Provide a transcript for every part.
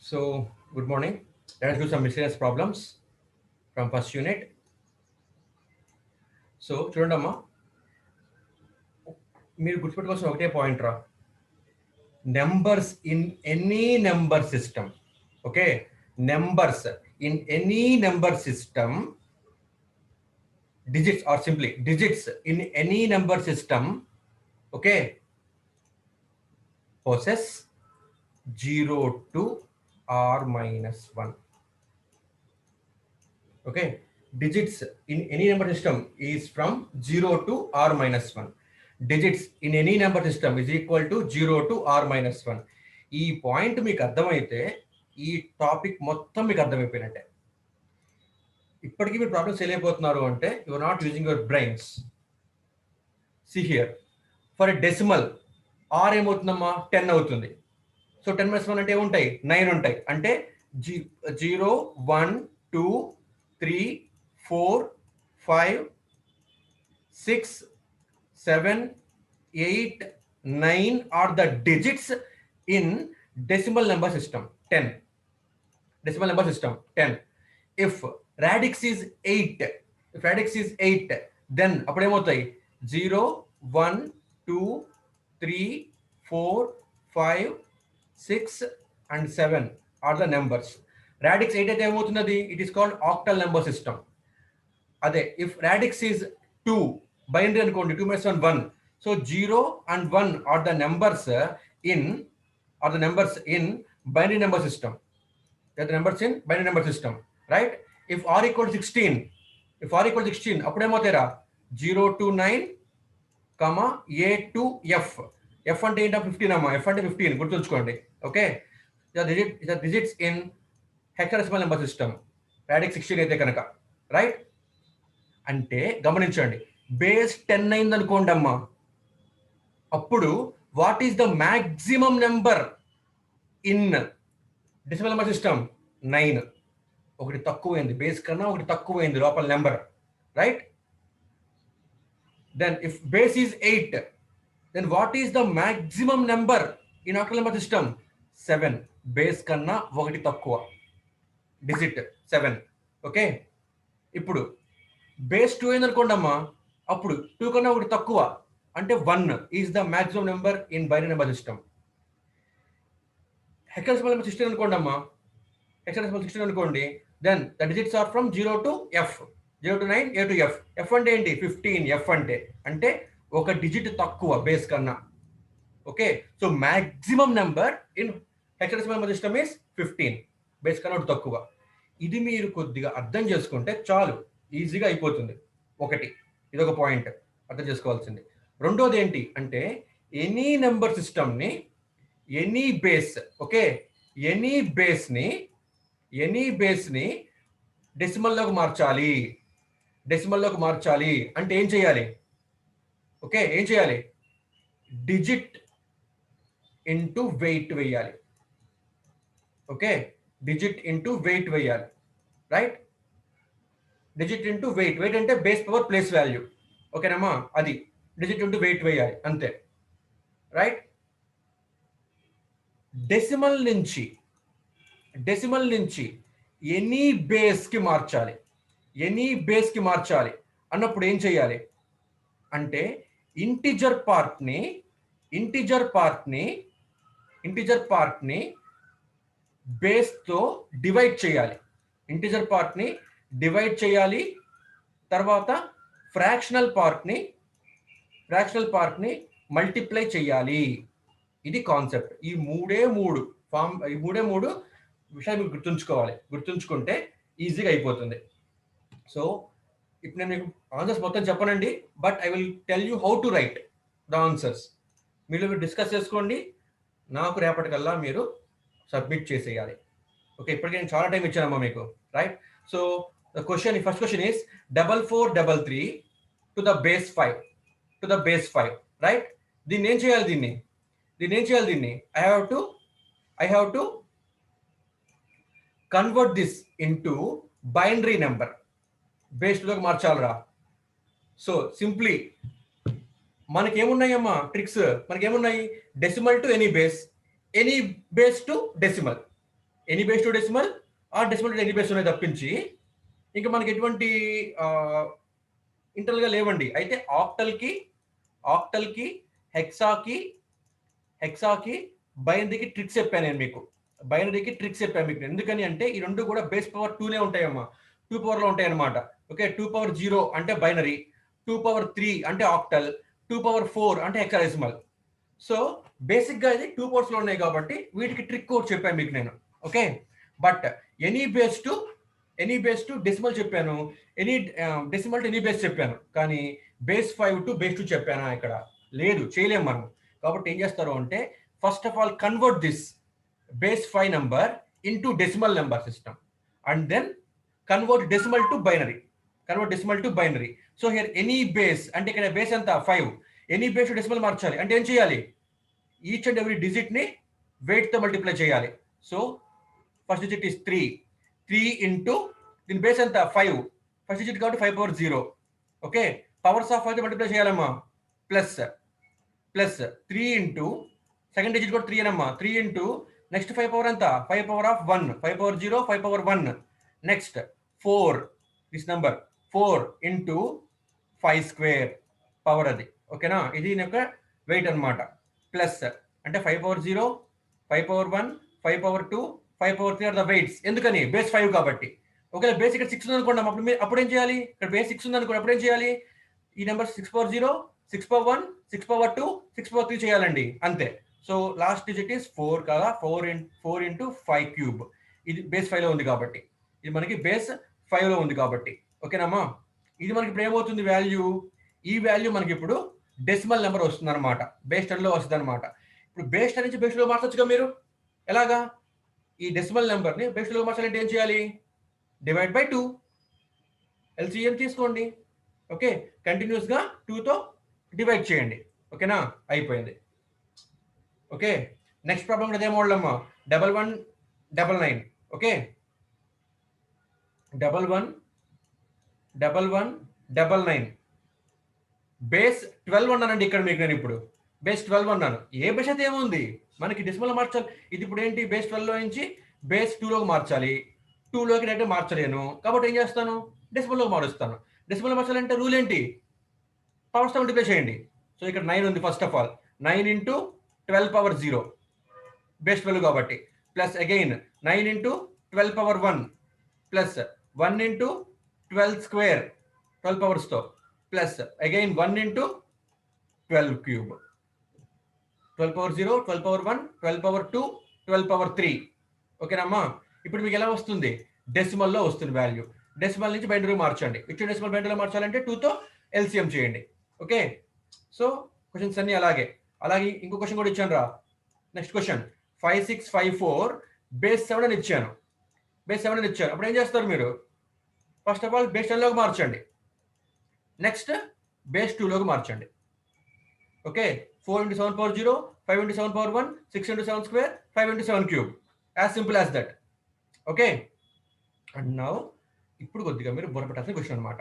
So, good morning. Let us do some miscellaneous problems from first unit. So, చూడండమ్మా మీరు గుర్తుపెట్టుకోవాల్సిన ఒకటే point రా numbers in any number system okay numbers in any number system digits or simply digits in any number system okay possess 0 to r minus 1 okay digits in any number system is from 0 to r minus 1 digits in any number system is equal to 0 to r minus 1 ఈ point మీకు అర్థమైతే ఈ topic మొత్తం మీకు అర్థమైపోయినట్టే ఇప్పటికీ మీరు problems చేయలేకపోతున్నారు అంటే you are not using your brains see here for a decimal or ఏమవుతుందమ్మా 10 అవుతుంది సో 10 మైనస్ 1 అంటే ఏముంటాయి 9 ఉంటాయి అంటే 0 1 2 3 4 5 6 7 8 9 are the digits in decimal number system 10 decimal number system 10 if radix is 8 if radix is 8 then అప్పుడు ఏమవుతాయి 0 1 2 3 4 5 6 and 7 are the numbers radix 8 అయితే ఏమవుతున్నది it is called octal number system అదే if radix is 2 binary అనుకోండి 2 minus 1 1 so 0 and 1 are the numbers in binary number system they're the numbers in binary number system right if r equal to 16 అప్పుడు ఏమవుతాయిరా 0 to 9 comma a to f f అంటే ఏంటో 15 అమ్మా f అంటే 15 గుర్తుంచుకోండి okay the digits in hexadecimal number system radix 16 అయితే కనుక right అంటే గమనించండి బేస్ 10 అయింది అనుకోండి అమ్మా అప్పుడు what is the maximum number in decimal number system 9 ఒకటి తక్కువైంది బేస్ కన్నా ఒకటి తక్కువైంది లోపల number right then if base is 8 then what is the maximum number in octal number system 7 base కన్నా ఒకటి తక్కువ డిజిట్ 7 ఓకే ఇప్పుడు బేస్ 2 అయింది అనుకోండి అమ్మా అప్పుడు 2 కన్నా ఒకటి తక్కువ అంటే 1 is the maximum number in binary number system hexadecimal number system అనుకోండి అమ్మా హెక్సాడెసిమల్ సిస్టమ్ అనుకోండి then the digits are from 0 to f 0 to 9 a to f f అంటే ఏంటి 15 f అంటే ఒక డిజిట్ తక్కువ బేస్ కన్నా okay so maximum number in hexadecimal number system is 15 base కన్నా ఒకటి తక్కువ ఇది మీరు కొద్దిగా అర్థం చేసుకుంటే చాలు ఈజీగా అయిపోతుంది ఒకటి ఇదొక పాయింట్ అర్థం చేసుకోవాల్సింది రెండోది ఏంటి అంటే ఎనీ నెంబర్ సిస్టమ్ని ఎనీ బేస్ ఓకే ఎనీ బేస్ని డెసిమల్లోకి మార్చాలి అంటే ఏం చేయాలి ఓకే ఏం చేయాలి డిజిట్ ఇంటూ వెయిట్ వేయాలి ఓకే డిజిట్ ఇంటూ వెయిట్ వేయాలి రైట్ డిజిట్ ఇంటూ వెయిట్ అంటే బేస్ పవర్ ప్లేస్ వాల్యూ ఓకేనమ్మా అది డిజిట్ ఇంటూ వెయిట్ వేయాలి అంతే రైట్ డెసిమల్ నుంచి ఎనీ బేస్కి మార్చాలి అన్నప్పుడు ఏం చేయాలి అంటే ఇంటిజర్ పార్ట్ని బేస్తో డివైడ్ చేయాలి తర్వాత ఫ్రాక్షనల్ పార్ట్ని మల్టిప్లై చేయాలి ఇది కాన్సెప్ట్ ఈ మూడే మూడు విషయాలు మీరు గుర్తుంచుకుంటే ఈజీగా అయిపోతుంది సో ఇప్పుడు నేను మీకు ఆన్సర్స్ మొత్తం చెప్పనండి but I will tell you how to right the answers మీరు డిస్కస్ చేసుకోండి నాకు రేపటికల్లా మీరు సబ్మిట్ చేసేయాలి ఓకే ఇప్పటికే నేను చాలా టైం ఇచ్చానమ్మా మీకు right so first question is 4433 to the base 5 right దీన్ని ఏం చేయాలి దీన్ని I have to convert this into binary number base 2లోకి మార్చాలరా సో సింప్లీ మనకేమున్నాయమ్మా ట్రిక్స్? మనకేమున్నాయి? Decimal to any base to decimal, any base to decimal or decimal to any base ఉన్నాయి తప్పించి ఇంకా మనకి ఎటువంటి ఇంటర్నల్ గా లేవండి. అయితే ఆక్టల్ కి హెక్సాకి బైనరీకి ట్రిక్స్ చెప్పాను నేను మీకు. ఎందుకని అంటే ఈ రెండు కూడా బేస్ పవర్ 2నే ఉంటాయమ్మా, 2 పవర్ లో ఉంటాయి అనమాట. ఓకే, 2 పవర్ 0 అంటే బైనరీ, 2 పవర్ 3 అంటే ఆక్టల్, 2 పవర్ 4 అంటే హెక్సాడెసిమల్. సో బేసిక్ గా ఇది 2 పవర్స్ లో ఉన్నాయి కాబట్టి వీటికి ట్రిక్ కోడ్ చెప్పాను మీకు నేను. Okay, but any base to decimal చెప్పాను, any decimal to any base చెప్పాను, కానీ బేస్ 5 టు బేస్ 2 చెప్పానా? ఇక్కడ లేదు, చేయలేము మనం. కాబట్టి ఏం చేస్తారు అంటే first of all convert this base 5 number into decimal number system and then convert decimal to binary. So here any base అంటే ఇక్కడ బేస్ ఎంత 5, ఎనీ బేస్ టు డెసిమల్ మార్చాలి అంటే ఏం చేయాలి? ఈచ్ అండ్ ఎవ్రీ డిజిట్ ని వెయిట్ తో multiply చేయాలి. So first digit is 3 into దీని బేస్ ఎంత 5, ఫస్ట్ డిజిట్ కాబట్టి 5 power 0. Okay, powers of 5 multiply చేయాలమ్మా, ప్లస్ 3 ఇంటూ సెకండ్ డిజిట్ కూడా 3 అనమ్మా, 3 ఇంటూ నెక్స్ట్ 5 పవర్ ఎంత 5 power of 1, 5 power 0, 5 power 1. Next 4, this number 4 into 5 square power అది. ఓకేనా, ఇది యొక్క వెయిట్ అనమాట. ప్లస్ అంటే 5 power 0, 5 power 1, 5 power 2, 5 power 3 are the weights. ఎందుకని? బేస్ 5 కాబట్టి. ఒకవేళ బేస్ ఇక్కడ 6 ఉంది అనుకోండి, అప్పుడు ఏం చేయాలి? ఇక్కడ బేస్ 6 ఉంది అనుకోండి, అప్పుడు ఏం చేయాలి? ఈ number 6 power 0, 6 power 1, 6 power 2, 6 power 3 చేయాలండి, అంతే. సో లాస్ట్ డిజిట్ ఇస్ 4 కదా, 4 ఇంటూ 5 క్యూబ్. ఇది బేస్ 5 లో ఉంది కాబట్టి, ఇది మనకి బేస్ 5 లో ఉంది కాబట్టి. ఓకేనమ్మా, ఇది మనకి ఇప్పుడు ఏమవుతుంది వాల్యూ? ఈ వాల్యూ మనకి ఇప్పుడు డెసిమల్ నెంబర్ వస్తుంది అనమాట, బేస్ 10 లో వస్తుంది అనమాట. ఇప్పుడు బేస్ 10 నుంచి బేస్ లో మార్చొచ్చుగా మీరు. ఎలాగా? ఈ డెసిమల్ నెంబర్ ని బేస్ లో మార్చాలంటే ఏం చేయాలి? డివైడ్ బై 2, ఎల్సిఎం తీసుకోండి. ఓకే, కంటిన్యూస్ గా 2 తో డివైడ్ చేయండి. ఓకేనా, అయిపోయింది. ఓకే, నెక్స్ట్ ప్రాబ్లం కూడా అదే మోడల్ అమ్మా, 1199. ఓకే, 1199 బేస్ 12 అన్నానండి ఇక్కడ మీకు. నేను ఇప్పుడు బేస్ 12 అన్నాను. ఏ బేస్ అయితే ఏముంది మనకి డెసిమల్ మార్చాలి. ఇది ఇప్పుడు ఏంటి? బేస్ 12 లో నుంచి బేస్ 2 లోకి మార్చాలి. 2 లోకి డైరెక్ట్ మార్చలేను కాబట్టి ఏం చేస్తాను? డెసిమల్ లో మారుస్తాను. డెసిమల్ మార్చాలంటే రూల్ ఏంటి? పవర్స్ తో మల్టిప్లై చేయండి. సో ఇక్కడ 9 ఉంది. First of all 9 into 12 power 0 base 12 కాబట్టి, plus again 9 into 12 power 1 plus 1 into 12 square 12 powers తో, plus again 1 into 12 cube, 12 power 0, 12 power 1, 12 power 2, 12 power 3. ఓకేనమ్మా, ఇప్పుడు మీకు ఎలా వస్తుంది? డెసిమల్ లో వస్తుంది వాల్యూ. డెసిమల్ నుంచి బైనరీ మార్చండి. ఇచ్చిన డెసిమల్ బైనరీలో మార్చాలంటే 2 తో ఎల్సిఎం చేయండి. ఓకే, సో క్వశ్చన్స్ అన్ని అలాగే ఇంకో క్వశ్చన్ కూడా ఇచ్చాను రా. నెక్స్ట్ క్వశ్చన్ 5654 బేస్ 7 అని ఇచ్చాను. అప్పుడు ఏం చేస్తారు మీరు? ఫస్ట్ ఆఫ్ ఆల్ బేస్ 10 లోకి మార్చండి. నెక్స్ట్ బేస్ 2 లోకి మార్చండి. Okay, 4 into 7 power 0, 5 into 7 power 1, 6 into 7 square, 5 into 7 cube. As simple as that. Okay, and now ఇప్పుడు కొద్దిగా మీరు బుర్రపెట్టాల్సిన క్వశ్చన్ అనమాట.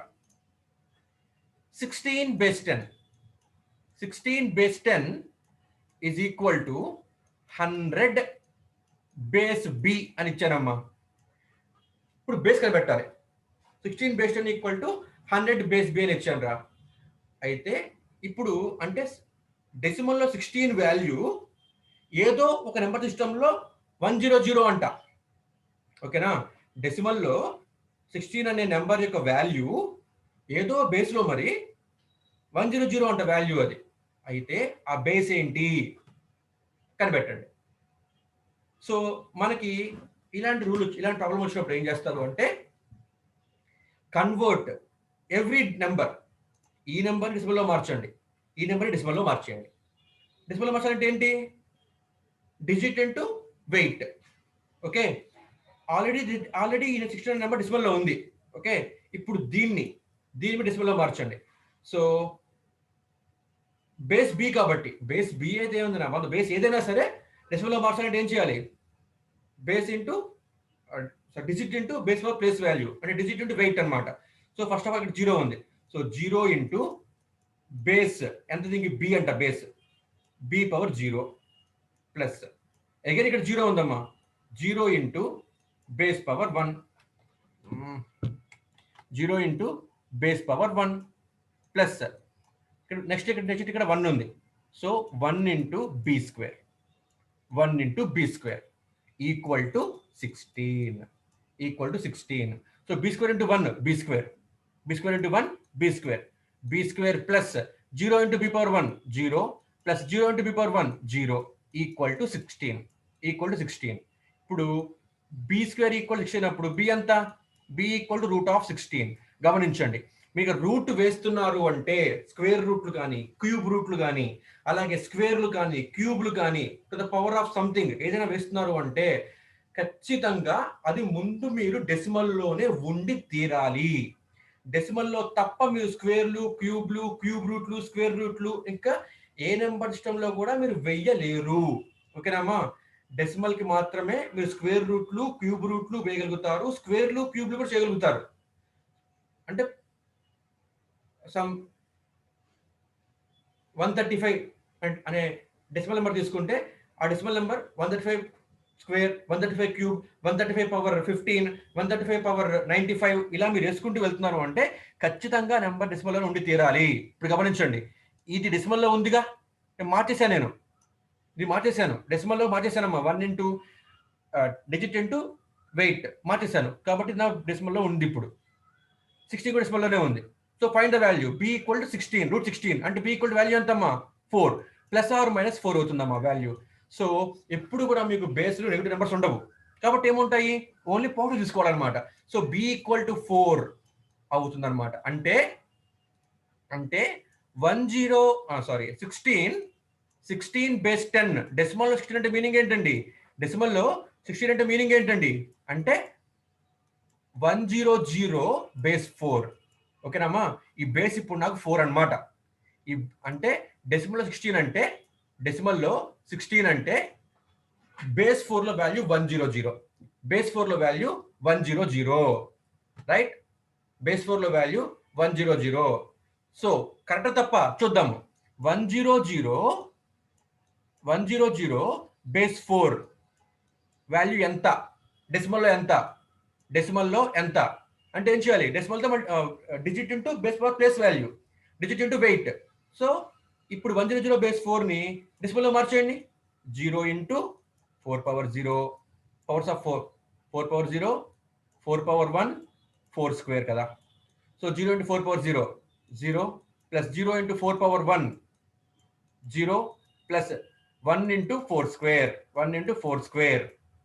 16 base 10 is equal to 100 base b అని ఇచ్చానమ్మా. ఇప్పుడు బేస్ కనిపెట్టాలి. 16 base 10 equal to 100 base b అని ఇచ్చాను రా. అయితే ఇప్పుడు అంటే డెసిమల్లో 16 వాల్యూ ఏదో ఒక నెంబర్ సిస్టంలో 100 అంట. ఓకేనా, డెసిమల్లో 16 అనే నెంబర్ యొక్క వాల్యూ ఏదో బేస్ లో మరి 100 అంట వాల్యూ అది. అయితే ఆ బేస్ ఏంటి కనిపెట్టండి. సో మనకి ఇలాంటి ప్రాబ్లం వచ్చినప్పుడు ఏం చేస్తారు అంటే కన్వర్ట్ ఎవ్రీ నెంబర్. ఈ నెంబర్ డెసిమల్లో మార్చండి, ఈ నెంబర్ డెసిమల్లో మార్చేయండి. డెసిమల్లో మార్చాలంటే ఏంటి? Digit into weight. Okay, already ఈ 16 నెంబర్ డెసిమల్లో ఉంది. ఓకే, ఇప్పుడు దీన్ని డెసిమల్లో మార్చండి. సో బేస్ బి కాబట్టి, బేస్ బి అయితే ఏముంది నా బేస్ ఏదైనా సరే డెసిమల్లో మార్చాలంటే ఏం చేయాలి? Base into digit into base లో ప్లేస్ వాల్యూ, అంటే డిజిట్ ఇంటూ వెయిట్ అనమాట. సో ఫస్ట్ ఆఫ్ ఆల్ ఇక్కడ 0 ఉంది. సో 0 ఇంటూ బేస్ ఎంత దీనికి బి అంట base B power 0 plus again ఇక్కడ 0 ఉందమ్మా 0 into base power 1 0 into base power 1 plus ఇక్కడ నెక్స్ట్ ఇక్కడ 1 ఉంది so 1 into B square 1 into B square equal to 16 so B square into 1 B square into 1 B square plus 0 into B power 1 0 plus 0 into B power 1 0 equal to 16 ఇప్పుడు B square equal 16 అప్పుడు B అంతా B equal to root of 16 గమనించండి మీకు route వేస్తున్నారు అంటే square రూట్లు కానీ cube రూట్లు కానీ అలాగే స్క్వేర్లు కానీ క్యూబ్లు కానీ to the power of something ఏదైనా వేస్తున్నారు అంటే ఖచ్చితంగా అది ముందు మీరు డెసిమల్లోనే ఉండి తీరాలి డెసిమల్లో తప్ప మీరు స్క్వేర్లు క్యూబ్లు క్యూబ్ రూట్లు స్క్వేర్ రూట్లు ఇంకా ఏ నెంబర్ సిస్టంలో కూడా మీరు వెయ్యలేరు ఓకేనామా డెసిమల్ కి మాత్రమే మీరు స్క్వేర్ రూట్లు క్యూబ్ రూట్లు వేయగలుగుతారు స్క్వేర్లు క్యూబ్లు కూడా చేయగలుగుతారు అంటే సమ్ 135 అనే డెసిమల్ నెంబర్ తీసుకుంటే ఆ decimal number 135 square 135 cube 135 power 15 135 power 95 ఇలా మీరు వేసుకుంటూ వెళ్తున్నారు అంటే ఖచ్చితంగా నెంబర్ డెసిమల్లో ఉండి తీరాలి ఇప్పుడు గమనించండి ఇది డెసిమల్లో ఉందిగా మార్చేసాను నేను ఇది మార్చేసాను డెసిమల్లో మార్చేసానమ్మా 1 ఇంటూ డిజిట్ ఇంటూ వెయిట్ మార్చేసాను కాబట్టి నా డెసిమల్లో ఉంది ఇప్పుడు 60 కూడా డెసిమల్లోనే ఉంది so find the value B equal to 16 root 16 అంటే బి ఈక్వల్ టు వాల్యూ ఎంతమ్మా 4 ప్లస్ ఆర్ మైనస్ 4 అవుతుందమ్మా వాల్యూ సో ఎప్పుడు కూడా మీకు బేస్లో నెగిటివ్ నెంబర్స్ ఉండవు కాబట్టి ఏముంటాయి ఓన్లీ పాజిటివ్ తీసుకోవాలన్నమాట సో బి ఈక్వల్ టు 4 అవుతుందన్నమాట అంటే 16 బేస్ 10 డెసిమల్లో 16 అంటే మీనింగ్ ఏంటండి డెసిమల్లో 16 అంటే మీనింగ్ ఏంటండి అంటే 100 బేస్ 4 ఓకేనమ్మా ఈ బేస్ ఇప్పుడు నాకు 4 అన్నమాట అంటే డెసిమల్లో 16 అంటే డెసిమల్లో 16 అంటే బేస్ 4 లో వాల్యూ 100 బేస్ 4 లో వాల్యూ 100 రైట్ బేస్ 4 లో వాల్యూ 100 సో కరెక్ట్ తప్ప చూద్దాము 100 బేస్ 4 వాల్యూ ఎంత డెసిమల్లో ఎంత అంటే ఏం చేయాలి డెసిమల్తో digit into base power plus value digit into weight so ఇప్పుడు 100 బేస్ 4ని డెసిమల్లో మార్చేయండి 0 into 4 power 0 powers of 4 power 0 4 power 1 4 square కదా so 0 into 4 power 0 plus 0 into 4 power 1 0 plus 1 into 4 square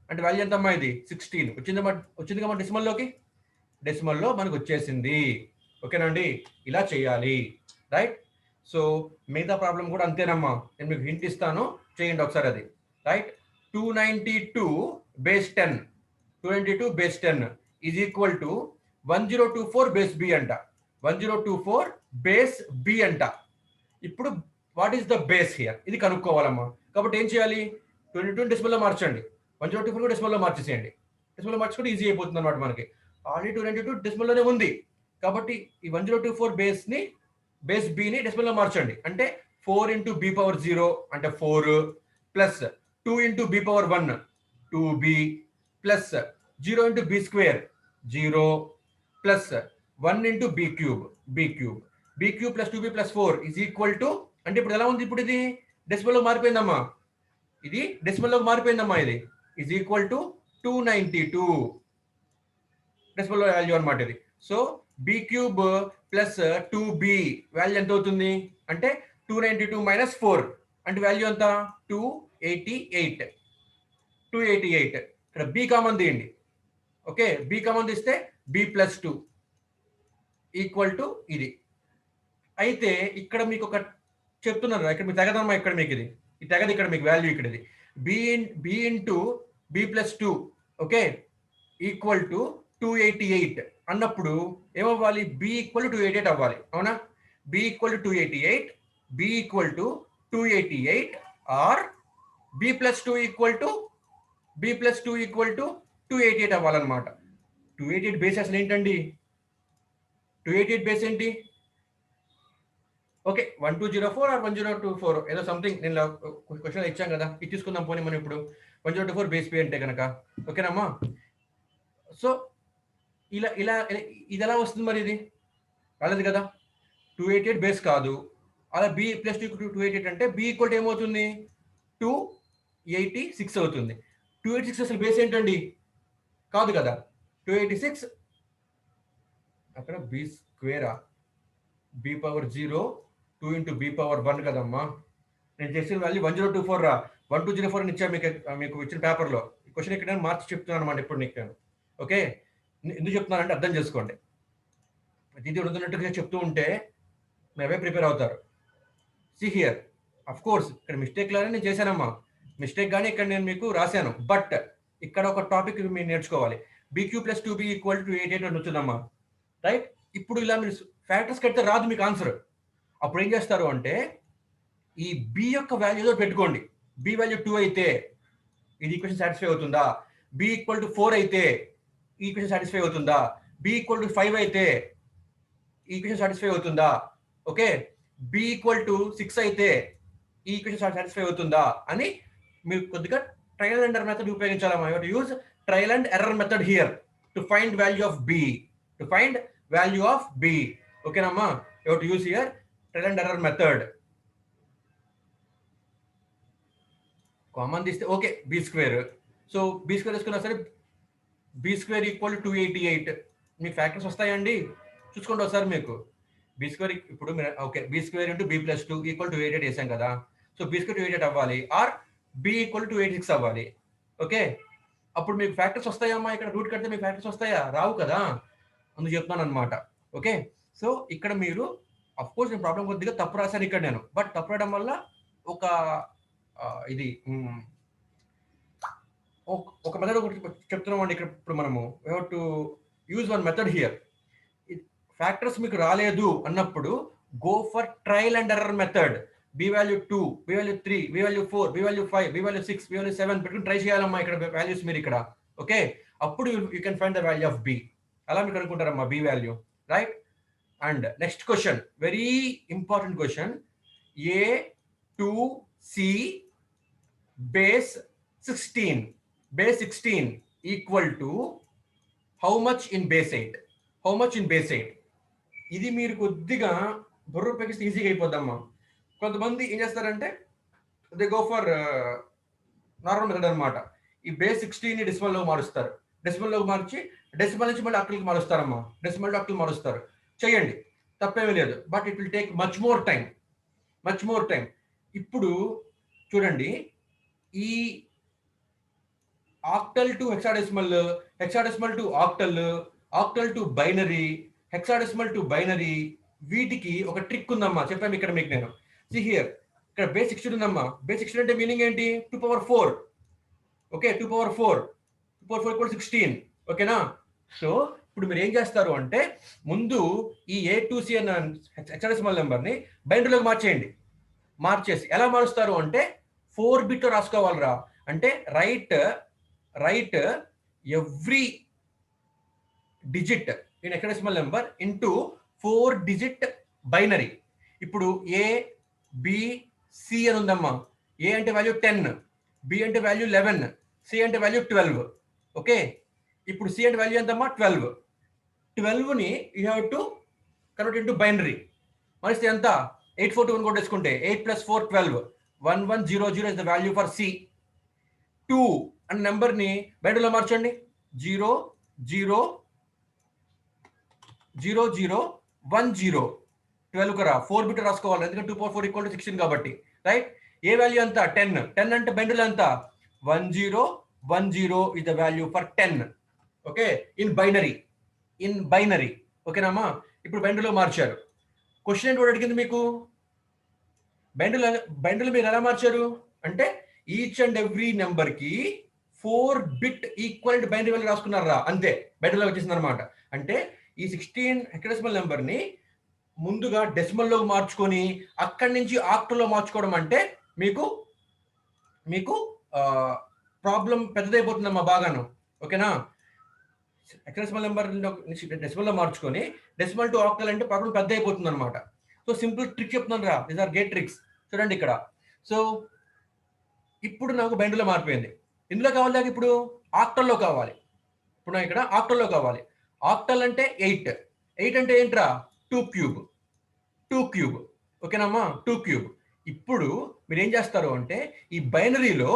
అంటే వాల్యూ ఎంతమ్మా ఇది 16 వచ్చిందిగా మన డెసిమల్లో మనకు వచ్చేసింది ఓకేనండి ఇలా చేయాలి రైట్ సో మిగతా ప్రాబ్లం కూడా అంతేనమ్మా నేను మీకు హింట్ ఇస్తాను చేయండి ఒకసారి అది write 292 base 10 is equal to 1024 base B అంట 1024 బేస్ బి అంట ఇప్పుడు what is the base here ఇది కనుక్కోవాలమ్మా కాబట్టి ఏం చేయాలి 22 డెసిమల్లో మార్చండి 104 డెసిమల్లో మార్చేసేయండి డెసిమల్లో మార్చుకుంటే ఈజీ అయిపోతుంది అనమాట మనకి ఆల్రెడీ 292 డెసిమల్లోనే ఉంది కాబట్టి ఈ 1024 బేస్ బిని డెసిమల్లో మార్చండి అంటే 4 ఇంటూ బి పవర్ 0 అంటే 4 plus 2 into B power 1 2b plus 0 into B square 0 plus 1 into B cube plus 2b plus 4 is equal to అంటే ఇప్పుడు ఎలా ఉంది ఇప్పుడు ఇది డెసిమల్లో మారిపోయిందమ్మా ఇది is equal to 292 decimal value అనమాట ఇది so B cube plus 2b value ఎంత అవుతుంది అంటే 292 మైనస్ 4 అంటే వాల్యూ ఎంత 288 ఇక్కడ బి కామన్ తీయండి ఓకే బి కామన్ తీస్తే బి ప్లస్ 2 ఈక్వల్ టు ఇది అయితే ఇక్కడ మీకు ఒక చెప్తున్నారు ఇక్కడ మీకు తెగదమ్మా ఇక్కడ మీకు ఇది తెగదు ఇక్కడ మీకు వాల్యూ ఇక్కడ ఇది B into B plus 2 okay equal to 288 అన్నప్పుడు ఏమవ్వాలి బి ఈక్వల్ టు 288 అవ్వాలి అవునా B equal to 288 or B plus 2 equal to 288 అవ్వాలన్నమాట 288 బేస్ అసలు ఏంటండి 288 బేస్ ఏంటి ఓకే 1204 ఆర్ 1024 ఏదో సంథింగ్ నేను క్వశ్చన్ ఇచ్చాం కదా ఇది తీసుకుందాం పోనీ మనం ఇప్పుడు 1024 బేస్ పే అంటే కనుక ఓకేనమ్మా. సో ఇలా ఇలా ఇది ఎలా వస్తుంది మరి ఇది రాలేదు కదా 288 బేస్ కాదు. అలా బి ప్లస్ 288 అంటే బి ఈక్వల్ ఏమవుతుంది 286 అవుతుంది. 286 అసలు బేస్ ఏంటండి కాదు కదా 286 అక్కడ బి స్క్వేరా B power 0 2 into B power 1 కదమ్మా. నేను చేసిన వాల్యూ 1024 రా 1204 అని ఇచ్చా మీకు ఇచ్చిన పేపర్లో. ఈ క్వశ్చన్ ఇక్కడ నేను మార్చి చెప్తున్నాను అనమాట ఇప్పుడు నీకు నేను. ఓకే ఎందుకు చెప్తున్నానంటే అర్థం చేసుకోండి. ఇది ఉడుతున్నట్టుగా చెప్తూ ఉంటే మేమే ప్రిపేర్ అవుతారు. సి హియర్ అఫ్ కోర్స్ ఇక్కడ మిస్టేక్ లానే నేను చేశానమ్మా. మిస్టేక్ గానీ ఇక్కడ నేను మీకు రాశాను. బట్ ఇక్కడ ఒక టాపిక్ మీరు నేర్చుకోవాలి. BQ plus 2b equal to 88 అని వచ్చిందమ్మా. రైట్ ఇప్పుడు ఇలా మీరు ఫ్యాక్టర్స్ కడితే రాదు మీకు ఆన్సర్. అప్పుడు ఏం చేస్తారు అంటే ఈ బి యొక్క వాల్యూతో పెట్టుకోండి. బి వాల్యూ 2 అయితే ఇది ఈక్వేషన్ సాటిస్ఫై అవుతుందా, బి ఈక్వల్ టు 4 అయితే ఈ ఈక్వేషన్ సాటిస్ఫై అవుతుందా, బి ఈక్వల్ టు 5 అయితే ఈ ఈక్వేషన్ సాటిస్ఫై అవుతుందా, ఓకే బి ఈక్వల్ టు 6 అయితే ఈ ఈక్వేషన్ సాటిస్ఫై అవుతుందా అని మీరు కొద్దిగా ట్రయల్ అండ్ ఎర్రర్ మెథడ్ ఉపయోగించాలమ్మా. You use trial and error method here to find value of b. To find value of b ఓకేనమ్మా. You to use here trial and error method. Common తీస్తే okay B square. So B square తీసుకున్నా సరే B square equal 288 మీకు factors వస్తాయండి చూసుకోండి ఒకసారి. మీకు B square ఇప్పుడు okay B square into B plus 2 equal to 88 వేసాం కదా. సో బి స్క్వేర్ 288 అవ్వాలి ఆర్ బి ఈక్వల్ టు 286 అవ్వాలి. ఓకే అప్పుడు మీకు ఫ్యాక్టర్స్ వస్తాయమ్మా. ఇక్కడ రూట్ కడితే మీకు ఫ్యాక్టర్స్ వస్తాయా, రావు కదా, అందుకు చెప్తున్నాను అనమాట. ఓకే సో ఇక్కడ మీరు అఫ్ కోర్స్ నేను ప్రాబ్లం కొద్దిగా తప్పు రాశాను ఇక్కడ నేను. బట్ తప్పు రాయడం వల్ల ఒక ఇది ఒక మెథడ్ ఒకటి చెప్తున్నాం అండి ఇక్కడ. ఇప్పుడు మనము we have to use one method here. Factors మీకు రాలేదు అన్నప్పుడు go for trial and error method. B value 2, B value 3, B value 4, B value 5, B value 6, B value 7 పెట్టుకుని ట్రై చేయాలమ్మా ఇక్కడ వాల్యూస్ మీరు ఇక్కడ. ఓకే అప్పుడు you can find the value of b. అలా మీకు అనుకుంటారమ్మా b value. Right and next question very important question. A2C base 16 base 16 equal to how much in base 8? How much in base 8? ఇది మీరు కొద్దిగా బుర్ర ఉపయోగిస్తే ఈజీగా అయిపోద్దమ్మా. కొంతమంది ఏం చేస్తారంటే they go for normal method అనమాట. ఈ బేస్ 16 డెసిమల్లో మారుస్తారు. డెసిమల్లో మార్చి డెసిమల్ నుంచి మళ్ళీ అక్కడికి మారుస్తారమ్మా. డెసిమల్ టు అక్కడికి మారుస్తారు. చేయండి తప్పేమీ లేదు. But it will take much more time. ఇప్పుడు చూడండి ఈ octal to hexadecimal, hexadecimal to octal, octal to binary, hexadecimal to binary, వీటికి ఒక ట్రిక్ ఉందమ్మా. చెప్పాము ఇక్కడ మీకు నేను. సి హియర్ ఇక్కడ బేస్ 16 ఉందమ్మా. బేస్ 16 అంటే మీనింగ్ ఏంటి 2 పవర్ 4. ఓకే 2 పవర్ 4 ఈక్వల్ 16 ఓకేనా. సో ఇప్పుడు మీరు ఏం చేస్తారు అంటే ముందు ఈ A2C అన్న హెక్సాడెసిమల్ నెంబర్ని బైనరీలోకి మార్చేయండి. మార్చేసి ఎలా మారుస్తారు అంటే 4 బిట్ రాసుకోవాలిరా. అంటే right every digit in hexadecimal number into 4 digit binary. ఇప్పుడు ABC అని ఉందమ్మా. ఏ అంటే వాల్యూ 10, బి అంటే వాల్యూ 11, సి అంటే వాల్యూ 12. ఓకే ఇప్పుడు సి అంటే వాల్యూ ఎంతమ్మా 12. 12ని you have to convert into binary. మరిస్తే ఎంత 841 కూడా వేసుకుంటే 8 + 4 12. 1100 is the value for C. 2 అనే నెంబర్ని బైనరీలో మార్చండి. 0 0 0 0 1 0 12 కరా 4 బిట్ రాసుకోవాలి. ఎందుకంటే 2 పవర్ 4 ఈక్వల్ టు 16 కాబట్టి. రైట్ ఏ వాల్యూ ఎంత 10 అంటే బైనరీలో ఎంత 1010 is the value for 10. Okay in binary ఓకేనామా. ఇప్పుడు బైనరీలో మార్చారు. క్వశ్చన్ ఏంటి అడిగింది మీకు బైనరీలో మీరు ఎలా మార్చారు అంటే ఈచ్ అండ్ ఎవ్రీ నెంబర్ కి 4 బిట్ ఈక్వల్ బైనరీ వాల్యూ రాసుకున్నారా అంతే. బైనరీలో వచ్చేసింది అనమాట. అంటే ఈ 16 హెక్సాడెసిమల్ నెంబర్ ని ముందుగా డెసిమల్లో మార్చుకొని అక్కడి నుంచి ఆక్టల్లో మార్చుకోవడం అంటే మీకు ప్రాబ్లం పెద్దదైపోతుందమ్మా బాగాను. ఓకేనా హెక్సాడెసిమల్ నెంబర్ డెసిమల్లో మార్చుకొని డెసిమల్ టు ఆక్టల్ అంటే ప్రాబ్లం పెద్ద అయిపోతుంది అనమాట. సో సింపుల్ ట్రిక్ చెప్తున్నాను రా, దీస్ ఆర్ గేట్ ట్రిక్స్. చూడండి ఇక్కడ. సో ఇప్పుడు నాకు బైనరీలో మారిపోయింది. ఇందులో కావాలి నాకు ఇప్పుడు ఆక్టల్లో కావాలి. ఇప్పుడు నాకు ఇక్కడ ఆక్టల్లో కావాలి. ఆక్టల్ అంటే 8. 8 అంటే ఏంట్రా? 2 క్యూబ్. 2 క్యూబ్. ఓకేనమ్మా? 2 క్యూబ్. ఇప్పుడు మీరు ఏం చేస్తారు అంటే ఈ బైనరీలో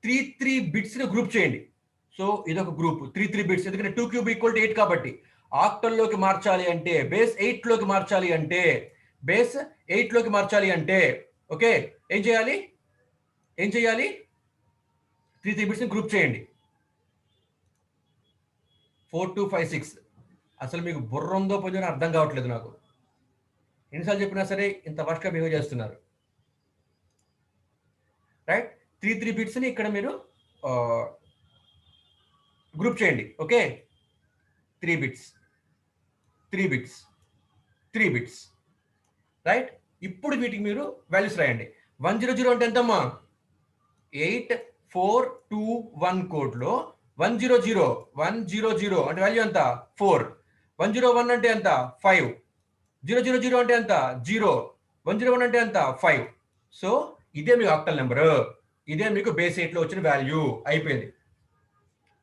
3 బిట్స్ ని గ్రూప్ చేయండి. సో ఇదొక గ్రూప్ 3 బిట్స్, ఎందుకంటే 2 క్యూబ్ ఈక్వల్ టు 8 కాబట్టి. ఆక్టల్లోకి మార్చాలి అంటే బేస్ 8 లోకి మార్చాలి అంటే ఓకే ఏం చేయాలి? 3 బిట్స్ ని గ్రూప్ చేయండి. 4 2 5 6. అసలు మీకు బుర్ర ఉందో పోయిందో అర్థం కావట్లేదు నాకు. ఎన్నిసార్లు చెప్పినా సరే ఇంత వర్ష్గా బిహేవ్ చేస్తున్నారు. రైట్, 3 బిట్స్ ని ఇక్కడ మీరు గ్రూప్ చేయండి. Okay, 3 bits. రైట్, ఇప్పుడు వీటికి మీరు వాల్యూస్ రాయండి. 100 అంటే ఎంతమ్మా? 8 4 2 1 కోడ్ లో 100 అంటే వాల్యూ ఎంత? 4. 101 అంటే ఎంత? 5. 000 అంటే ఎంత? 0. 101 అంటే ఎంత? 5. సో ఇదే మీకు ఆక్టల్ నెంబర్, ఇదే మీకు బేస్ 8 లో వచ్చిన వాల్యూ. అయిపోయింది.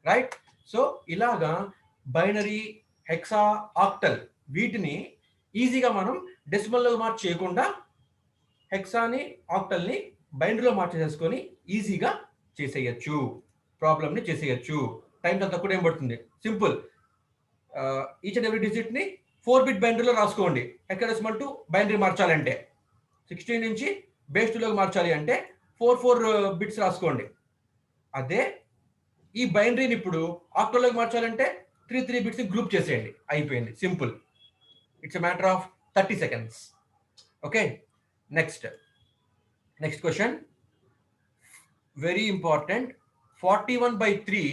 రైట్, సో ఇలాగా బైనరీ, హెక్సా, ఆక్టల్ వీటిని ఈజీగా మనం డెసిమల్లో మార్చి చేయకుండా హెక్సాని, ఆక్టల్ని బైనరీలో మార్చేసేసుకొని ఈజీగా చేసేయచ్చు, ప్రాబ్లమ్ని చేసేయచ్చు. టైం అంతా కూడా ఏం పడుతుంది? Simple. Each and every digit ని 4 బిట్ బైనరీలో రాసుకోండి. హెక్సాడెసిమల్ టు బైనరీ మార్చాలంటే 16 నుంచి బేస్ 2 లోకి మార్చాలి అంటే 4 బిట్స్ రాసుకోండి. అదే ఈ బైనరీని ఇప్పుడు ఆక్టల్లోకి మార్చాలంటే 3 బిట్స్ గ్రూప్ చేసేయండి. అయిపోయింది, simple. It's a matter of 30 seconds. Okay, next question, very important. 41/3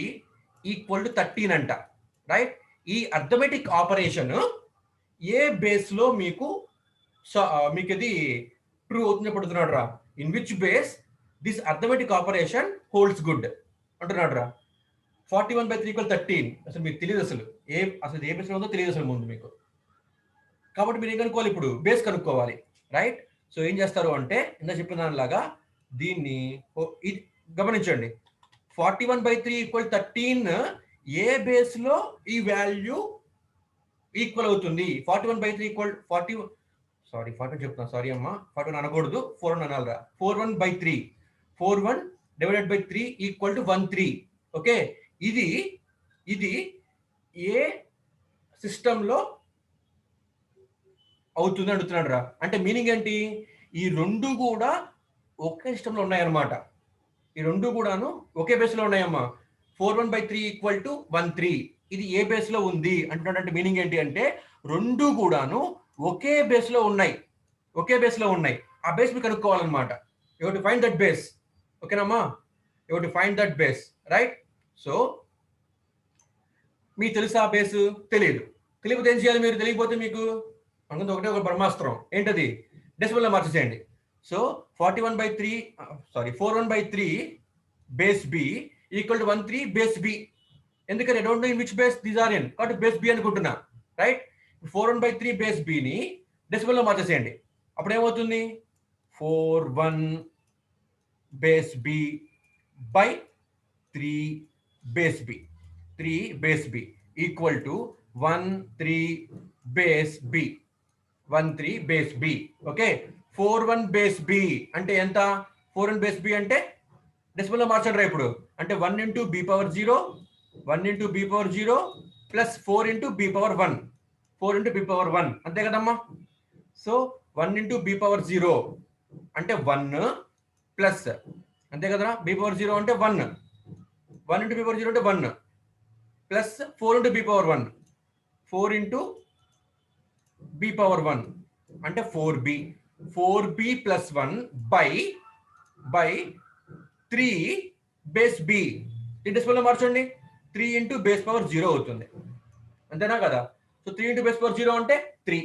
equal to 13 అంట. రైట్, ఈ అర్థమెటిక్ ఆపరేషన్ ఏ బేస్ లో మీకు ఇది ట్రూ అవుతుంది పడుతున్నాడు రా? In which base this arithmetic operation holds good అంటున్నాడు రా. 41/3 ఈక్వల్ 13 అసలు మీకు తెలియదు, అసలు ఏ బేస్ లో ఉందో తెలియదు అసలు ముందు మీకు. కాబట్టి మీరు ఏం కనుక్కోవాలి? ఇప్పుడు బేస్ కనుక్కోవాలి. రైట్, సో ఏం చేస్తారు అంటే ఇందా చెప్పిన దానిలాగా దీన్ని గమనించండి. 41/3 ఈక్వల్ 13 ఏ బేస్ లో ఈ వాల్యూ ఈక్వల్ అవుతుంది? 41/3 ఈక్వల్ 41 చెప్తున్నా, సారీ అమ్మా, 41 అనకూడదు, 41 అనాలిరా. 41/3 41 divided by 3 equal to 13. Okay, ఇది ఏ సిస్టంలో అవుతుంది అడుగుతున్నాడు రా. అంటే మీనింగ్ ఏంటి? ఈ రెండు కూడా ఒకే సిస్టంలో ఉన్నాయన్నమాట. ఈ రెండు కూడాను ఒకే బేస్ లో ఉన్నాయమ్మా. 41/3 ఈక్వల్ టు 13 ఇది ఏ బేస్ లో ఉంది అంటున్నాడంటే మీనింగ్ ఏంటి అంటే రెండు కూడాను ఒకే బేస్ లో ఉన్నాయి. ఆ బేస్ మీరు కనుక్కోవాలన్నమాట. You have to find that base. ఓకేనమ్మా, you have to find that base. Right, so మీకు తెలుసా ఆ బేస్? తెలియకపోతే ఏం చేయాలి? మీరు తెలియకపోతే మీకు అనుకుంది ఒకటే ఒక బ్రహ్మాస్త్రం. ఏంటది? డెసిమల్ లో మార్చేసేయండి. So 41/3 base B equal to 13 base b. ఎందుకంటే I don't know in which base these are in, కాబట్టి బేస్ బి అనుకుంటున్నా. రైట్, 41/3 బేస్ బి ని డెసిమల్ లో మార్చేసేయండి. అప్పుడు ఏమవుతుంది? 41 base b by 3 base b. 3 base B equal to 13 base b. 13 base b. Okay, 41 base B అంటే ఎంత? 41 base B అంటే డెసిమల్ లో మార్చండి రా ఇప్పుడు. అంటే 1 into b power 0 plus 4 into b power 1. 4 into b power 1 అంతే కదమ్మా. సో 1 into b power 0 అంటే 1 ప్లస్ అంతే కదరా. b power 0 అంటే 1 into b power 0 అంటే 1 plus 4 into b power 1. 4 into b power 1 అంటే 4b. 4b plus 1 by 3 base B. ఈ decimal లో మార్చండి. 3 into బేస్ పవర్ 0 అవుతుంది, అంతేనా కదా. సో 3 into బేస్ పవర్ 0 అంటే 3.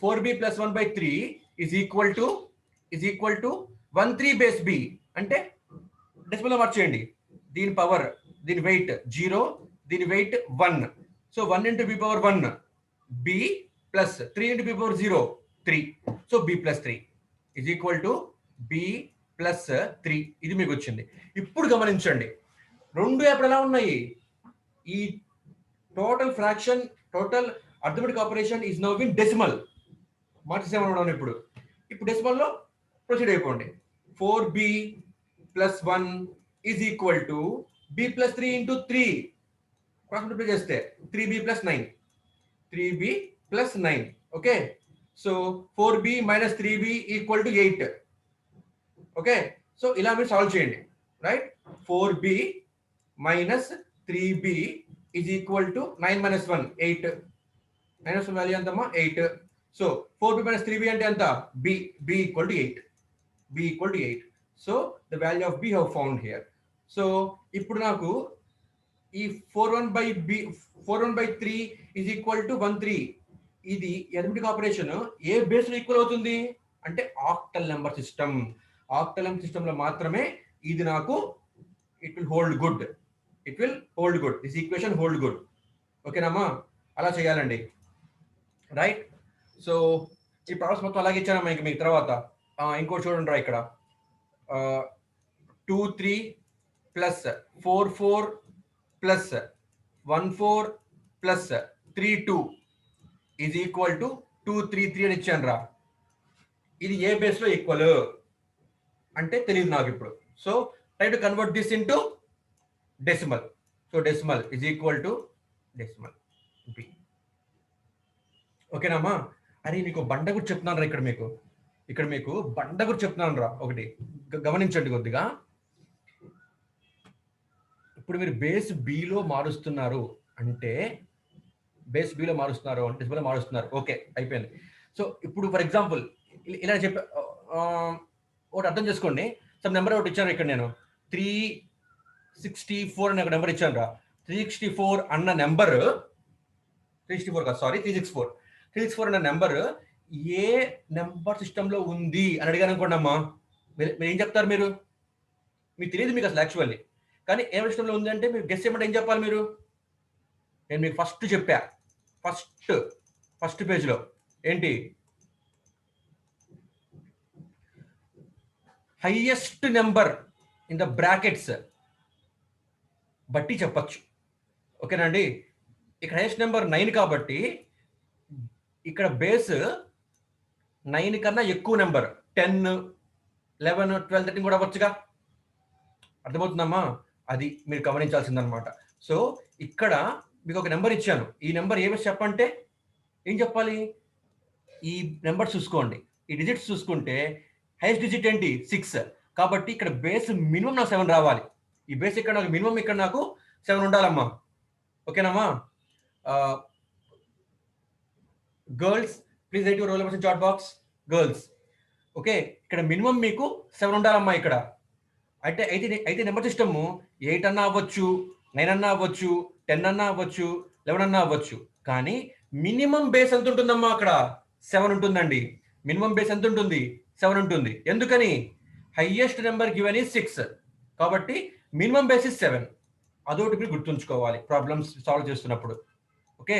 4b plus 1 by 3 is equal to 13 base B. అంటే డెసిమల్ లో మార్చేయండి. దీని పవర్, వెయిట్ 0, దీని weight 1. So 1 into b power 1 b plus 3 into b power 0 3. So b plus 3 is equal to b plus 3. ఇది మీకు వచ్చింది. ఇప్పుడు గమనించండి, రెండు ఎప్పుడు ఎలా ఉన్నాయి, ఈ total fraction, total arithmetic operation is now in decimal. మార్చేసేమన్నాను ఇప్పుడు డెసిమల్లో ప్రొసీడ్ అయిపోండి. 4b plus 1 is equal to b plus 3 into 3. Cross multiply చేస్తే 3b plus 9, 3b plus 9. Okay, so 4b minus 3b equal to 8. Okay, so ఇలా మీరు solve చేయండి, right. 4b minus 3b is equal to 9 minus 1 8. 9 1 value ఎంతమ్మా 8. So 4b minus 3b అంటే ఎంత, b equal to 8. b equal to 8. So the value of b have found here. So ఇప్పుడు నాకు ఈ 4/3 is equal to 1/3. ఇది arithmetic operation ఏ base లో equal అవుతుంది అంటే octal number system. Octal number system లో మాత్రమే ఇది నాకు it will hold good. It will hold good, this equation hold good. ఓకేనమ్మా, అలా చేయాలండి, రైట్. సో ఈ ప్రాబ్లమ్స్ మొత్తం అలాగే ఇచ్చానమ్మా. ఇంక మీకు తర్వాత ఇంకోటి చూడండి రా, ఇక్కడ 2 3 plus 4 4 plus 1 4 plus 3 2 is equal to 2 3 3 అని ఇచ్చాను రా. ఇది ఏ బేస్ లో ఈక్వల్ అంటే తెలియదు నాకు ఇప్పుడు. So try to convert this into decimal. So decimal is equal to decimal B. ఓకేనమ్మా. అరే నీకు బండ గురించి చెప్తున్నాను రా, ఇక్కడ మీకు బండ గురించి చెప్తున్నాను రా. ఒకటి గమనించండి కొద్దిగా. ఇప్పుడు మీరు బేస్ బిలో మారుస్తున్నారు అంటే డెసిమల్ మారుస్తున్నారు. ఓకే, అయిపోయింది. సో ఇప్పుడు ఫర్ ఎగ్జాంపుల్ ఇలా చెప్పా, ఒకటి అర్థం చేసుకోండి. సమ్ నెంబర్ ఒకటి ఇచ్చాను ఇక్కడ, నేను 364 అనే ఒక నెంబర్ ఇచ్చాను రా. 364 అన్న నెంబర్ 364 కాదు, సారీ 364 అన్న నెంబర్ ఏ నెంబర్ సిస్టమ్ లో ఉంది అని అడిగాను అనుకోండి అమ్మా, మీరు ఏం చెప్తారు? మీకు తెలియదు మీకు అసలు యాక్చువల్లీ. కానీ ఏ సిస్టమ్ లో ఉంది అంటే మీరు గెస్ చేయమంటే ఏం చెప్పాలి మీరు? నేను మీకు ఫస్ట్ చెప్పా, ఫస్ట్ పేజ్ లో ఏంటి, highest number in the brackets బట్టి చెప్పచ్చు. ఓకేనండి. ఇక్కడ హైయెస్ట్ నెంబర్ 9 కాబట్టి ఇక్కడ బేస్ 9 కన్నా ఎక్కువ నెంబర్ 10 11 12 13 కూడా అవ్వచ్చుగా. అర్థమవుతుందమ్మా? అది మీరు గమనించాల్సిందనమాట. సో ఇక్కడ మీకు ఒక నెంబర్ ఇచ్చాను, ఈ నెంబర్ ఏమేసి చెప్పంటే ఏం చెప్పాలి? ఈ నెంబర్ చూసుకోండి, ఈ డిజిట్స్ చూసుకుంటే హైయెస్ట్ డిజిట్ ఏంటి 6 కాబట్టి ఇక్కడ బేస్ మినిమం నాకు 7 రావాలి. ఈ బేస్ ఇక్కడ నాకు మినిమం ఇక్కడ నాకు 7 ఉండాలమ్మా. ఓకేనమ్మా? Girls please write your roll numbers in chat box. Girls okay, ఇక్కడ మినిమం మీకు 7 ఉండాలమ్మా ఇక్కడ. అయితే నెంబర్ సిస్టమ్ 8 అన్నా అవ్వచ్చు, 9 అన్నా అవ్వచ్చు, 10 అన్నా అవ్వచ్చు, 11 అన్నా అవ్వచ్చు. కానీ మినిమం బేస్ ఎంత ఉంటుందమ్మా? అక్కడ 7 ఉంటుందండి. మినిమం బేస్ ఎంత ఉంటుంది? 7 ఉంటుంది. ఎందుకని? హైయెస్ట్ నెంబర్ గివెన్ ఈజ్ 6 కాబట్టి మినిమం బేస్ ఇస్ 7. అదొకటి మీరు గుర్తుంచుకోవాలి ప్రాబ్లమ్స్ సాల్వ్ చేస్తున్నప్పుడు. Okay,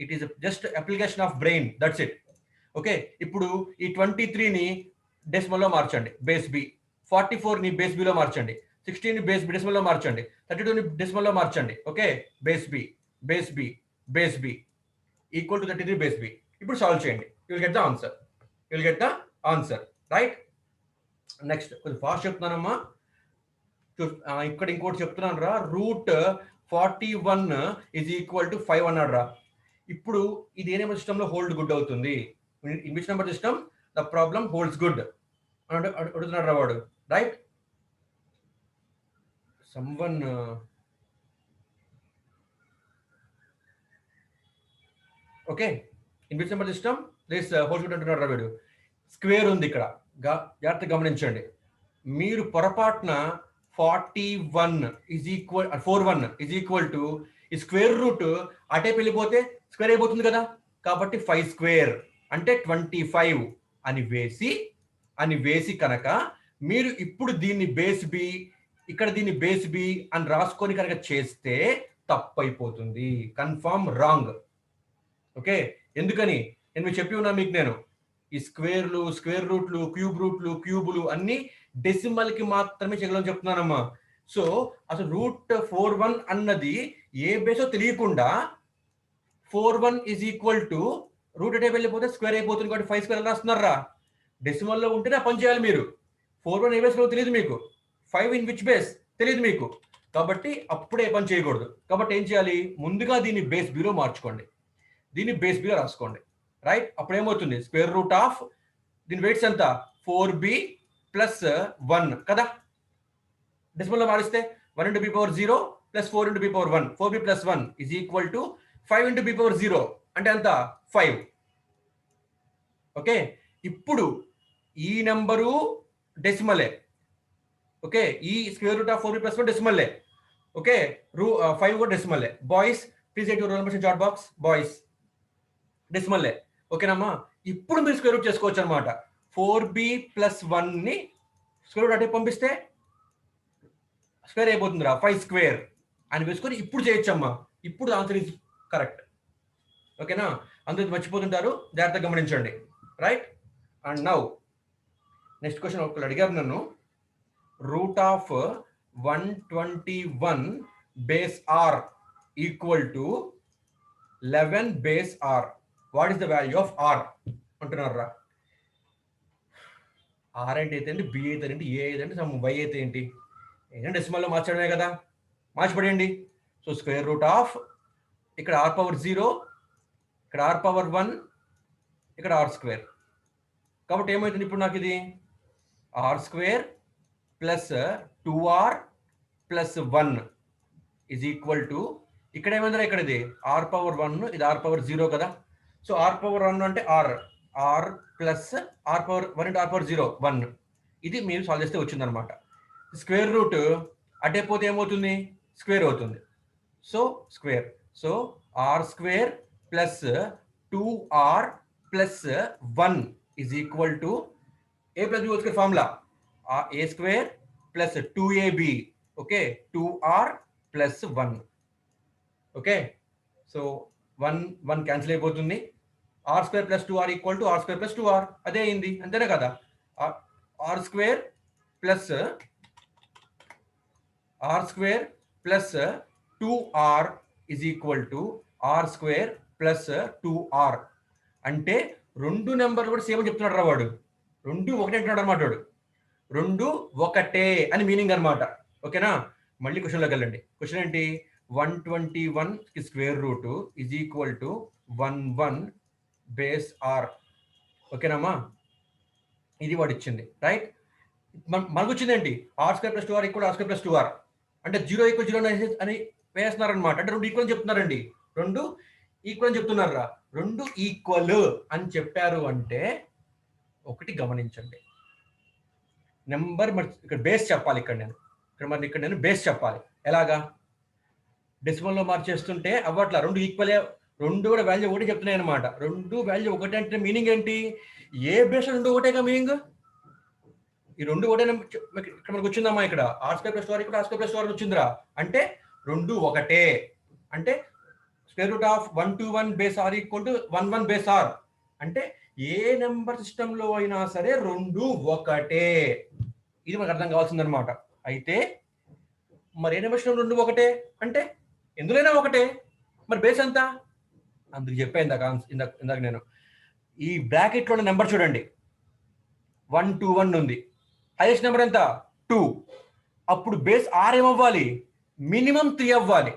it is just application of brain, that's it. Okay, ఇప్పుడు ఈ 23ని డెసిమల్లో మార్చండి, బేస్ బి. 44ని బేస్ బిలో మార్చండి. 16ని బేస్ బి డెసిమల్లో మార్చండి. 32ని డెసిమల్లో మార్చండి. Okay, base B equal to 33 base B. ఇప్పుడు సాల్వ్ చేయండి, you will get the answer, right. Next కొంచెం ఫాస్ట్ చెప్తున్నానమ్మా. ఇక్కడ ఇంకోటి చెప్తున్నాను రా. √41 ఈజ్ ఈక్వల్ టు 5 అన్నాడు రా. ఇప్పుడు ఇది ఏ నెంబర్ సిస్టమ్ లో హోల్డ్ గుడ్ అవుతుంది? In which number system the problem holds good అడుగుతున్నాడు రా వాడు, right. Someone okay, in which number system this holds good అంటున్నాడు రా వీడు. స్క్వేర్ ఉంది ఇక్కడ, జాగ్రత్తగా గమనించండి. మీరు పొరపాటున 41 ఈజ్ ఈక్వల్ టు ఈ స్క్వేర్ రూట్ అటే వెళ్ళిపోతే స్క్వేర్ అయిపోతుంది కదా. కాబట్టి 5 స్క్వేర్ అంటే 25 అని వేసి కనుక మీరు ఇప్పుడు దీన్ని బేస్ బి, ఇక్కడ దీన్ని బేస్ బి అని రాసుకొని కనుక చేస్తే తప్పు అయిపోతుంది, కన్ఫర్మ్ రాంగ్. ఓకే, ఎందుకని? నేను మీకు చెప్పి ఉన్నా మీకు నేను ఈ స్క్వేర్లు, స్క్వేర్ రూట్లు, క్యూబ్ రూట్లు, క్యూబులు అన్ని డెసిమల్ కి మాత్రమే చేయగలని చెప్తున్నానమ్మా. సో అసలు √41 అన్నది ఏ బేసో తెలియకుండా 41 ఈజ్ ఈక్వల్ టు రూట్ అంటే వెళ్ళిపోతే స్క్వేర్ అయిపోతుంది కాబట్టి 5 స్క్వేర్ రాస్తున్నారా? డెసిమల్లో ఉంటేనే పని చేయాలి మీరు. 41 ఏ బేస్లో తెలియదు మీకు, 5 ఇన్ విచ్ బేస్ తెలియదు మీకు, కాబట్టి అప్పుడే పని చేయకూడదు. కాబట్టి ఏం చేయాలి, ముందుగా దీన్ని బేస్ బీలో మార్చుకోండి, దీన్ని బేస్ బీలో రాసుకోండి, రైట్? అప్పుడు ఏమవుతుంది, స్క్వేర్ రూట్ ఆఫ్ దీని వెయిట్స్ ఎంత 4b ప్లస్ 1 కదా. డెసిమల్లో మారిస్తే 1 into b power 0 plus 4 into b power 1, 4b plus 1 is equal to 5 into b power 0 అంటే ఎంత 5. ఓకే, ఇప్పుడు ఈ నెంబరు డెసిమలే. ఓకే, ఈ square root of 4b plus 1 డెసిమలే. ఓకే, 5 కూడా డెసిమలే. Boys please at your roll numbers in chat box. Boys డెసిమలే. ఓకేనమ్మా, ఇప్పుడు మీరు స్క్వేర్ రూట్ చేసుకోవచ్చు అనమాట. 4b ప్లస్ 1 ని స్క్వేర్ రూట్ అంటే పంపిస్తే స్క్వేర్ అయిపోతుందిరా, 5 స్క్వేర్ అని వేసుకొని ఇప్పుడు చేయొచ్చమ్మా. ఇప్పుడు ఆన్సర్ ఈజ్ కరెక్ట్. ఓకేనా, అందరూ మర్చిపోతుంటారు, జాగ్రత్తగా గమనించండి, right? And now next question ఒకళ్ళు అడిగారు నన్ను, root of 121 base R equal to 11 base R, what is the value of R అంటున్నారా? ఆర్ అంటే ఏంటి, బి అయితే ఏంటి, ఏ అయితే ఏంటి, వై అయితే ఏంటి, ఏంటంటే డెసిమల్లో మార్చడమే కదా, మార్చిపడేయండి. సో స్క్వేర్ రూట్ ఆఫ్ ఇక్కడ ఆర్ పవర్ 0, ఇక్కడ ఆర్ పవర్ 1, ఇక్కడ ఆర్ స్క్వేర్. కాబట్టి ఏమవుతుంది ఇప్పుడు నాకు ఇది R square plus 2r plus 1 is equal to, ఇక్కడ ఏమైందిరా, ఇక్కడ ఇది ఆర్ పవర్ 1, ఇది ఆర్ పవర్ 0 కదా. సో ఆర్ పవర్ 1 అంటే R plus R power 1 into R power 0 1. ఇది మీరు సాల్వ్ చేస్తే వచ్చిందనమాట. స్క్వేర్ రూట్ అటే పోతే ఏమవుతుంది, స్క్వేర్ అవుతుంది. So square, so r square plus 2r plus 1 is equal to a plus b square formula, a square plus 2ab. Okay, 2r plus 1. Okay, so 1 cancel అయిపోతుంది. R square plus 2r equal to r square plus 2r, అదే అయింది, అంతేనే కదా. R square plus 2r is equal to r square plus 2r. అంటే రెండు నెంబర్లు కూడా same చెప్తున్నాడు రా వాడు, 2 ఒకటే అంటున్నాడు అనమాట వాడు, 2 ఒకటే అని మీనింగ్ అనమాట. ఓకేనా, మళ్ళీ క్వశ్చన్లోకి వెళ్ళండి. క్వశ్చన్ ఏంటి, 121 కి square root is equal to 11 base R. ఓకేనమ్మా, ఇది వాడు ఇచ్చింది, రైట్? మనకు వచ్చింది ఏంటి, R square plus 2r equal R square plus 2r అంటే 0 ఈక్వల్ 0 అని వేస్తున్నారనమాట. అంటే 2 ఈక్వల్ అని చెప్తున్నారండి, 2 ఈక్వల్ అని చెప్తున్నారా? 2 ఈక్వల్ అని చెప్పారు అంటే ఒకటి గమనించండి, నెంబర్ మరి ఇక్కడ బేస్ చెప్పాలి, ఇక్కడ నేను బేస్ చెప్పాలి. ఎలాగా, డెసిమల్లో మార్చేస్తుంటే అవ్వట్లా, 2 ఈక్వలే, 2 కూడా వాల్యూ ఒకటి చెప్తున్నాయి అనమాట. 2 వాల్యూ ఒకటి అంటే మీనింగ్ ఏంటి, ఏ బేస్ 2 ఒకటేగా మీనింగ్. ఈ 2 ఒకటే ఇక్కడ మనకు వచ్చిందమ్మా, ఇక్కడ ఆర్ స్క్వేర్ ప్లస్ 2r ఇక్కడ ఆర్ స్క్వేర్ ప్లస్ 2r వచ్చిందిరా, అంటే 2 ఒకటే. అంటే square root of 121 base R equal to 11 base R అంటే ఏ నెంబర్ సిస్టమ్ లో అయినా సరే 2 ఒకటే. ఇది మనకు అర్థం కావాల్సిందనమాట. అయితే మరి ఏ నెంబర్ సిస్టమ్ 2 ఒకటే అంటే ఎందులోనైనా ఒకటే, మరి బేస్ ఎంత? అందుకు చెప్పా ఇందాక నేను, ఈ బ్రాకెట్ లో నెంబర్ చూడండి, 121 ఉంది, హైయెస్ట్ నెంబర్ ఎంత 2. అప్పుడు బేస్ ఆర్ ఏమవ్వాలి, మినిమం 3 అవ్వాలి.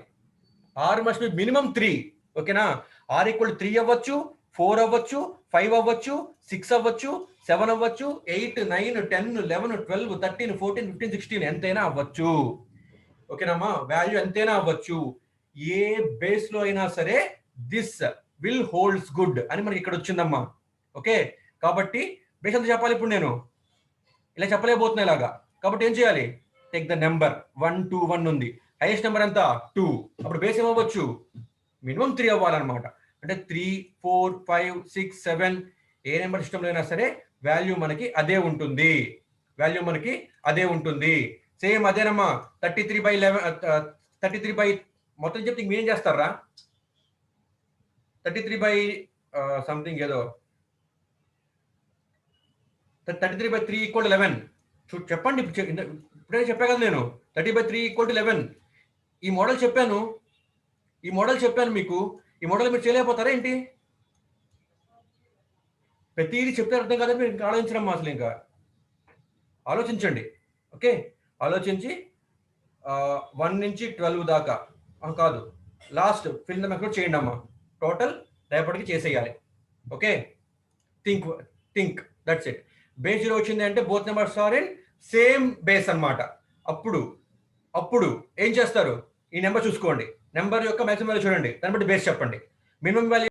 R must be minimum 3. ఓకేనా, ఆర్ ఈక్వల్ 3 అవ్వచ్చు, 4 అవ్వచ్చు, 5 అవ్వచ్చు, 6 అవ్వచ్చు, 7 అవ్వచ్చు, 8, 9, 10, 11, 12, 13, 14, 15, 16 ఎంతైనా అవ్వచ్చు. ఓకేనమ్మా, వాల్యూ ఎంతైనా అవ్వచ్చు. ఏ బేస్ లో అయినా సరే దిస్ విల్ హోల్డ్స్ గుడ్ అని మనకి ఇక్కడ వచ్చిందమ్మా. ఓకే, కాబట్టి బేస్ ఎంత చెప్పాలి ఇప్పుడు, నేను ఇలా చెప్పలేకపోతున్నా ఇలాగా. కాబట్టి ఏం చేయాలి, టేక్ ద నెంబర్ 121 ఉంది, హైయెస్ట్ నెంబర్ ఎంత 2. అప్పుడు బేస్ ఏమవ్వచ్చు, మినిమం 3 అవ్వాలన్నమాట. అంటే 3, 4, 5, 6, 7 ఏ నెంబర్ సిస్టంలో అయినా సరే వాల్యూ మనకి అదే ఉంటుంది, సేమ్ అదేనమ్మా. 33/11 మొత్తం చెప్తే మీరేం చేస్తారా, 33 సంథింగ్ ఏదో 33/3 ఈక్వల్ 11. చెప్పండి, ఇప్పుడే చెప్పా కదా నేను 30/3 ఈక్వల్ 11. ఈ మోడల్ చెప్పాను మీకు. ఈ మోడల్ మీరు చేయలేకపోతారా ఏంటి? ప్రతిదీ చెప్తే అర్థం కాదని మీరు ఇంకా ఆలోచించడం అసలు ఇంకా ఆలోచించండి. ఓకే, ఆలోచించి 1 నుంచి 12 దాకా కాదు, లాస్ట్ ఫిల్ ద మెథడ్ చేయండి అమ్మా. టోటల్ రేపటికి చేసేయాలి. Okay, think that's it. Base 0 వచ్చింది అంటే both numbers are in same base అన్నమాట. అప్పుడు ఏం చేస్తారు? ఈ నెంబర్ చూసుకోండి, నెంబర్ యొక్క మాక్సిమం వాల్యూ చూడండి, దాన్ని బట్టి బేస్ చెప్పండి. Minimum value